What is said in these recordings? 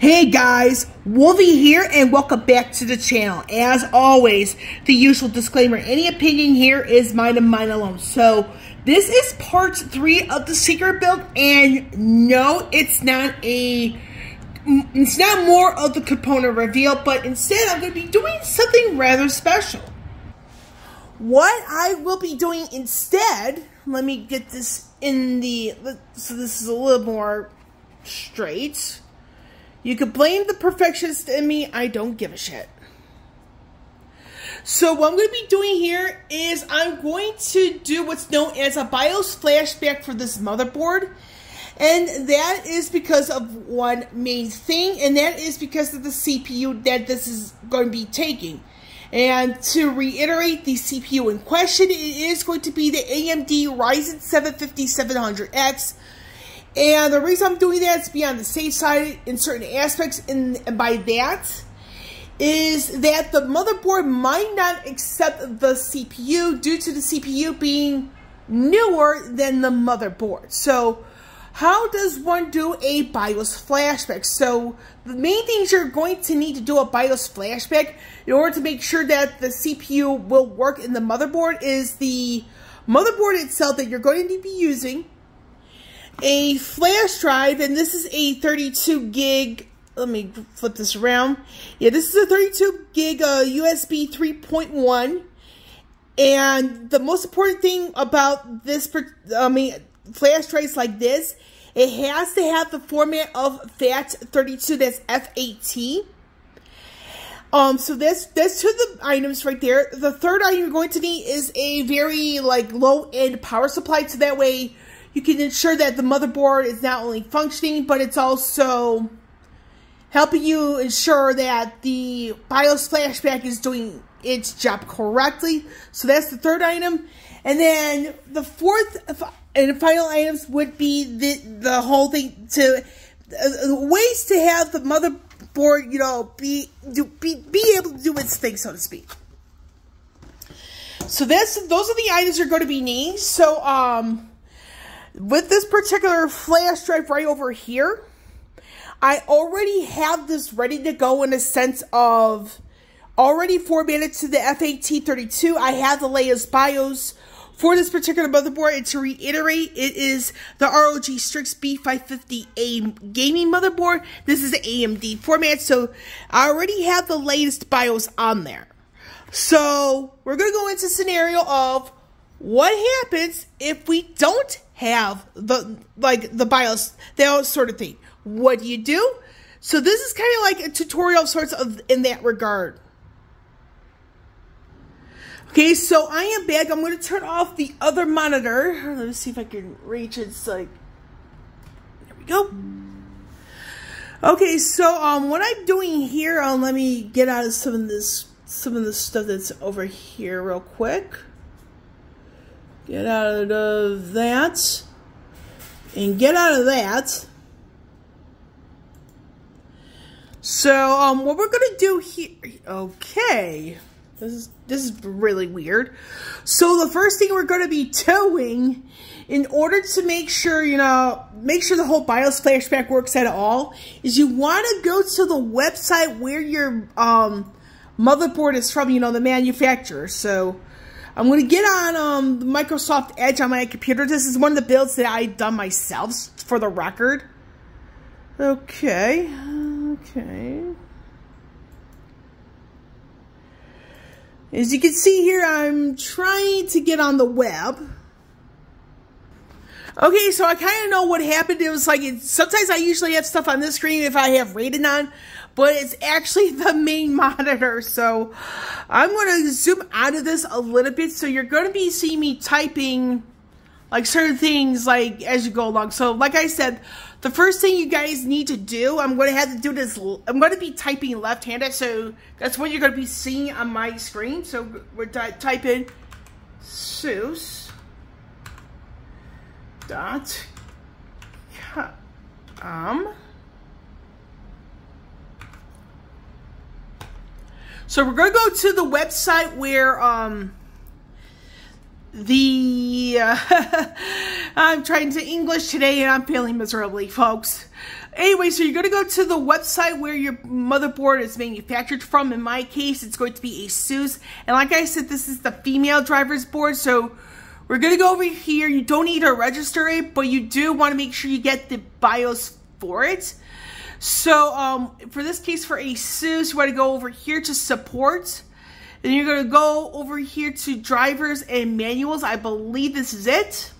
Hey guys, Wolvie here and welcome back to the channel. As always, the usual disclaimer, any opinion here is mine and mine alone. So, this is part 3 of the secret build, and no, it's not more of the component reveal, but instead I'm going to be doing something rather special. What I will be doing instead, let me get this in the, so this is a little more straight. You could blame the perfectionist in me, I don't give a shit. So what I'm going to be doing here is I'm going to do what's known as a BIOS Flashback for this motherboard. And that is because of one main thing, and that is because of the CPU that this is going to be taking. And to reiterate, the CPU in question, it is going to be the AMD Ryzen 7 5700X. And the reason I'm doing that is to be on the safe side in certain aspects, and by that is that the motherboard might not accept the CPU due to the CPU being newer than the motherboard. So how does one do a BIOS flashback? So the main things you're going to need to do a BIOS flashback in order to make sure that the CPU will work in the motherboard is the motherboard itself that you're going to be using, a flash drive, and this is a 32 gig, let me flip this around. Yeah, this is a 32 gig USB 3.1, and the most important thing about this, flash drives like this, it has to have the format of FAT32, that's FAT. So that's two of the items right there. The third item you're going to need is a very low-end power supply, so that way you can ensure that the motherboard is not only functioning, but it's also helping you ensure that the BIOS flashback is doing its job correctly. So that's the third item. And then the fourth and final items would be the whole thing to ways to have the motherboard, be able to do its thing, so to speak. So those are the items you're going to be needing. So with this particular flash drive right over here, I already have this ready to go in a sense of already formatted to the FAT32. I have the latest BIOS for this particular motherboard, and to reiterate, it is the ROG Strix B550A gaming motherboard. This is the AMD format, so I already have the latest BIOS on there. So we're going to go into a scenario of what happens if we don't have the BIOS, that sort of thing. What do you do? So this is kind of like a tutorial of sorts of in that regard. Okay, so I am back. I'm going to turn off the other monitor. Let me see if I can reach it. It's like, there we go. Okay, so what I'm doing here, let me get out of some of this stuff that's over here real quick. Get out of that. And get out of that. So, what we're going to do here, okay, this is really weird. So, the first thing we're going to be doing in order to make sure, the whole BIOS flashback works at all, is you want to go to the website where your motherboard is from, the manufacturer. So, I'm going to get on Microsoft Edge on my computer. This is one of the builds that I've done myself, for the record. Okay. As you can see here, I'm trying to get on the web. Okay, so I kind of know what happened. It was sometimes I usually have stuff on this screen if I have Raiden on, but it's actually the main monitor. So I'm going to zoom out of this a little bit. So you're going to be seeing me typing certain things as you go along. So like I said, the first thing you guys need to do, I'm going to have to do this, I'm going to be typing left-handed, so that's what you're going to be seeing on my screen. So we're typing SUSE.com. So we're going to go to the website where I'm trying to English today and I'm failing miserably, folks. Anyway, so you're going to go to the website where your motherboard is manufactured from. In my case, it's going to be ASUS. And like I said, this is the female driver's board. So we're going to go over here. You don't need to register it, but you do want to make sure you get the BIOS for it. So for this case, for ASUS, you want to go over here to support. Then you're going to go over here to drivers and manuals. I believe this is it.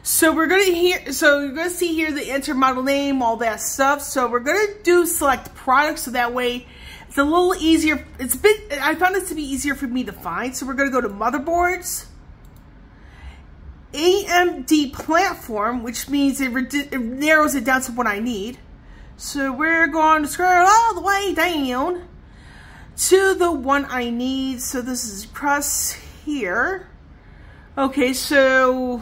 So we're going to you're going to see here the enter model name, all that stuff. So we're going to do select products, so that way it's a little easier. I found this to be easier for me to find. So we're going to go to motherboards, AMD platform, which means it narrows it down to what I need. So we're going to scroll all the way down to the one I need. So this is across here. Okay, so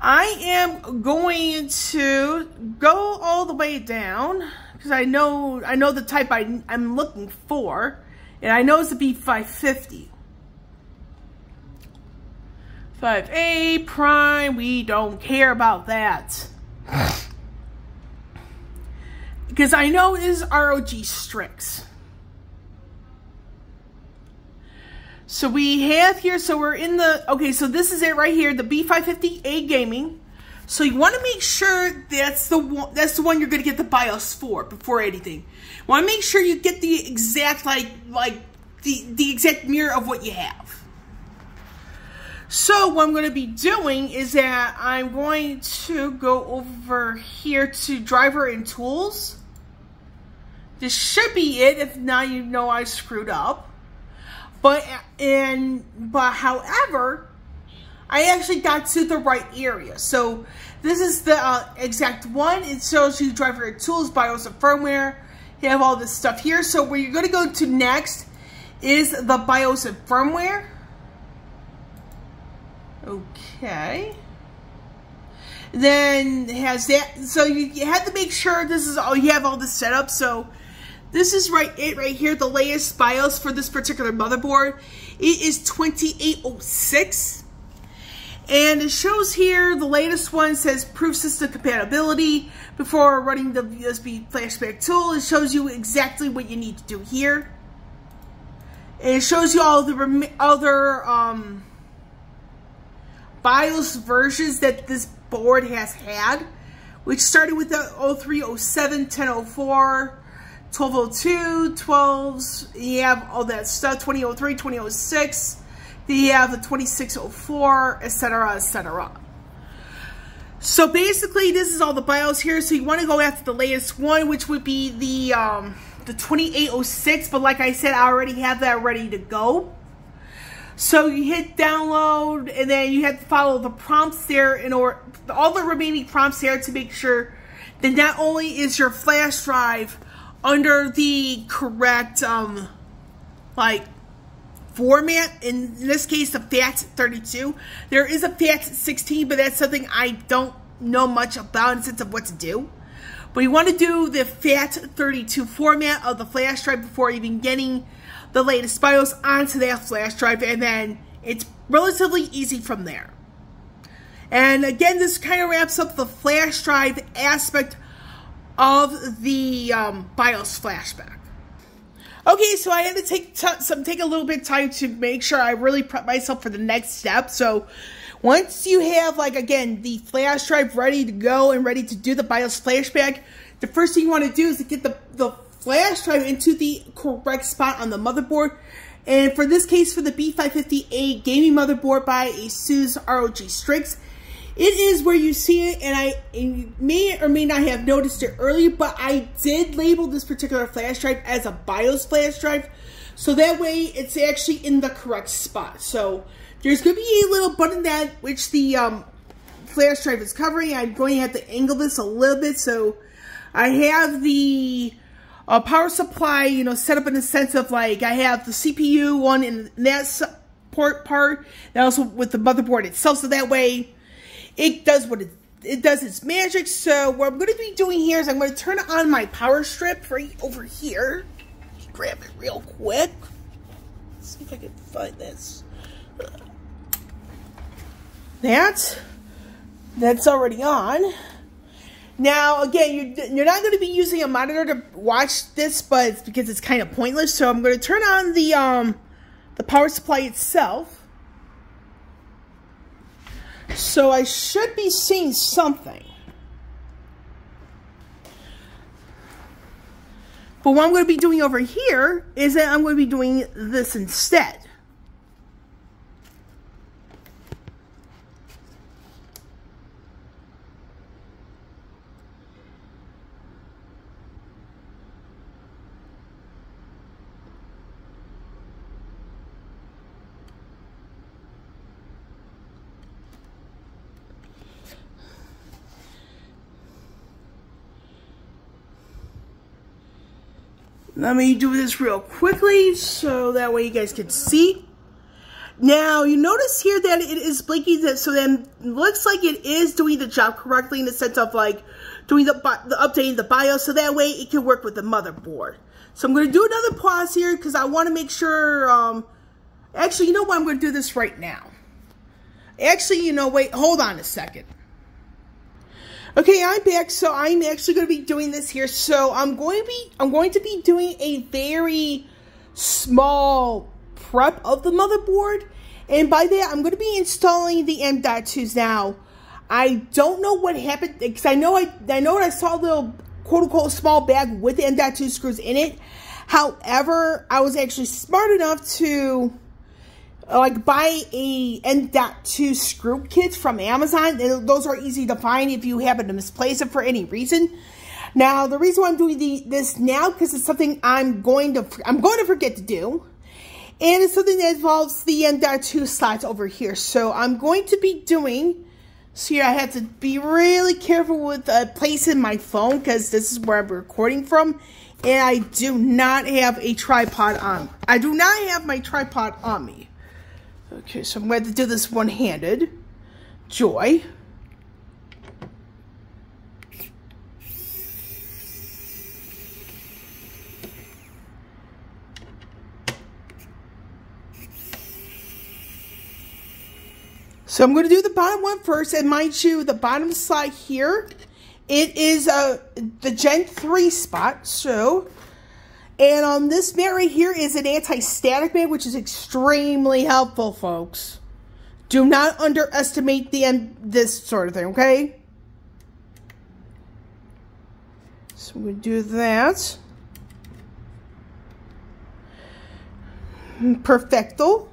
I am going to go all the way down because I know the type I'm looking for, and I know it's the B550. 5A prime, we don't care about that. Because I know it is ROG Strix. So we have here, so we're in the, okay, so this is it right here, the B550A Gaming. So you want to make sure that's the one you're going to get the BIOS for before anything. You want to make sure you get the exact, the exact mirror of what you have. So what I'm going to be doing is that I'm going to go over here to driver and tools. This should be it, if not, you know I screwed up. But however, I actually got to the right area. So this is the exact one. It shows you driver and tools, BIOS and firmware. You have all this stuff here. So where you're going to go to next is the BIOS and firmware. Okay. Then it has that. So you have to make sure this is all you have all this set up. So this is right here, the latest BIOS for this particular motherboard. It is 2806. And it shows here, the latest one says proof system compatibility. Before running the USB Flashback tool, it shows you exactly what you need to do here. And it shows you all the other BIOS versions that this board has had, which started with the 0307, 1004, 1202, 12s, you have all that stuff, 2003, 2006, then you have the 2604, etc., etc. So basically, this is all the BIOS here, so you want to go after the latest one, which would be the 2806, but like I said, I already have that ready to go. So you hit download, and then you have to follow the prompts there, all the remaining prompts there to make sure that not only is your flash drive under the correct format, in this case the FAT32. There is a FAT16, but that's something I don't know much about in the sense of what to do. But you want to do the FAT32 format of the flash drive before even getting the latest BIOS onto that flash drive, and then it's relatively easy from there. And again, this kind of wraps up the flash drive aspect of the BIOS Flashback. Okay, so I had to take a little bit of time to make sure I really prep myself for the next step. So once you have, again, the flash drive ready to go and ready to do the BIOS Flashback, the first thing you want to do is to get the flash drive into the correct spot on the motherboard. And for this case, for the B550A gaming motherboard by ASUS ROG Strix, it is where you see it, and you may or may not have noticed it earlier, but I did label this particular flash drive as a BIOS flash drive, so that way it's actually in the correct spot. So there's going to be a little button that which the flash drive is covering. I'm going to have to angle this a little bit, so I have the power supply, set up in the sense of I have the CPU one in that support part, and also with the motherboard itself, so that way it does what it does its magic. So what I'm going to be doing here is I'm going to turn on my power strip right over here. Grab it real quick. Let's see if I can find this. That's already on. Now, again, you're not going to be using a monitor to watch this, but it's because it's kind of pointless. So I'm going to turn on the power supply itself. So I should be seeing something. But what I'm going to be doing over here is that I'm going to be doing this instead. Let me do this real quickly so that way you guys can see. Now, you notice here that it is blinking, so then it looks like it is doing the job correctly in the sense of like doing the updating the BIOS, so that way it can work with the motherboard. So I'm going to do another pause here because I want to make sure, actually, you know what, I'm going to do this right now. Actually, you know, wait, hold on a second. Okay, I'm back, so I'm actually going to be doing this here. So I'm going to be doing a very small prep of the motherboard, and by that I'm going to be installing the M.2s. Now, I don't know what happened because I know I saw a little quote unquote small bag with the M.2 screws in it. However, I was actually smart enough to like buy a M.2 screw kit from Amazon. Those are easy to find if you happen to misplace it for any reason. Now, the reason why I'm doing this now because it's something I'm going to forget to do, and it's something that involves the M.2 slots over here. So I'm going to be doing. So here I have to be really careful with placing my phone because this is where I'm recording from, and I do not have a tripod on. I do not have my tripod on me. Okay, so I'm going to do this one-handed. Joy. So I'm going to do the bottom one first, and mind you, the bottom slot here, it is the Gen 3 spot, so... And this mat right here is an anti-static mat, which is extremely helpful, folks. Do not underestimate this sort of thing, okay? So we do that. Perfecto.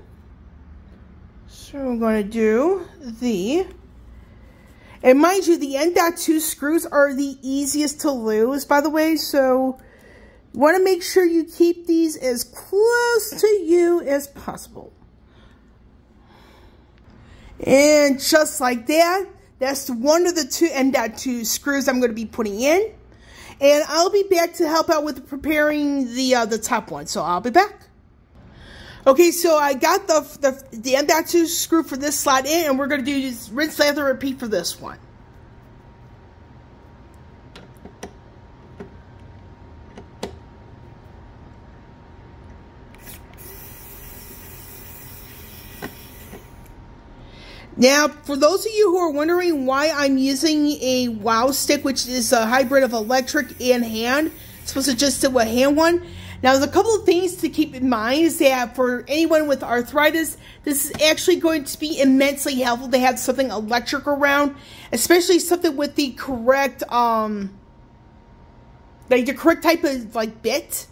So we're going to do the... And mind you, the M.2 screws are the easiest to lose, by the way, so... You want to make sure you keep these as close to you as possible. And just like that, that's one of the two M.2 screws I'm going to be putting in. And I'll be back to help out with preparing the top one. So I'll be back. Okay, so I got the M.2 screw for this slot in, and we're going to do this rinse, lather, repeat for this one. Now, for those of you who are wondering why I'm using a WOW stick, which is a hybrid of electric and hand, it's supposed to just do a hand one. Now, there's a couple of things to keep in mind is that for anyone with arthritis, this is actually going to be immensely helpful to have something electric around, especially something with the correct, like the correct type of like bit.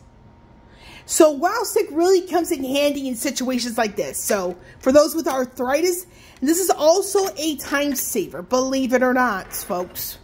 So WOW stick really comes in handy in situations like this. So for those with arthritis, this is also a time saver, believe it or not, folks.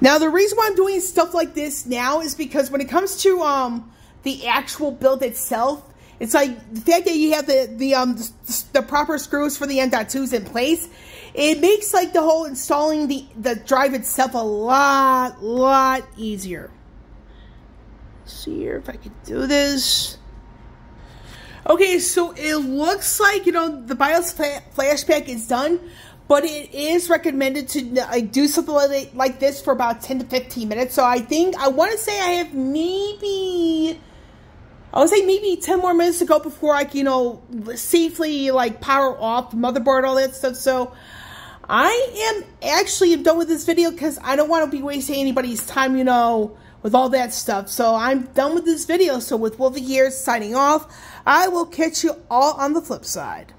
Now, the reason why I'm doing stuff like this now is because when it comes to the actual build itself, it's like the fact that you have the proper screws for the M.2s in place, it makes like the whole installing the drive itself a lot easier. Let's see here if I can do this. Okay, so it looks like, you know, the BIOS Flashback is done, but it is recommended to do something like this for about 10 to 15 minutes. So I want to say I have maybe 10 more minutes to go before I can, safely, power off the motherboard, all that stuff. So I am actually done with this video because I don't want to be wasting anybody's time, with all that stuff. So I'm done with this video. So with Wolvie here signing off, I will catch you all on the flip side.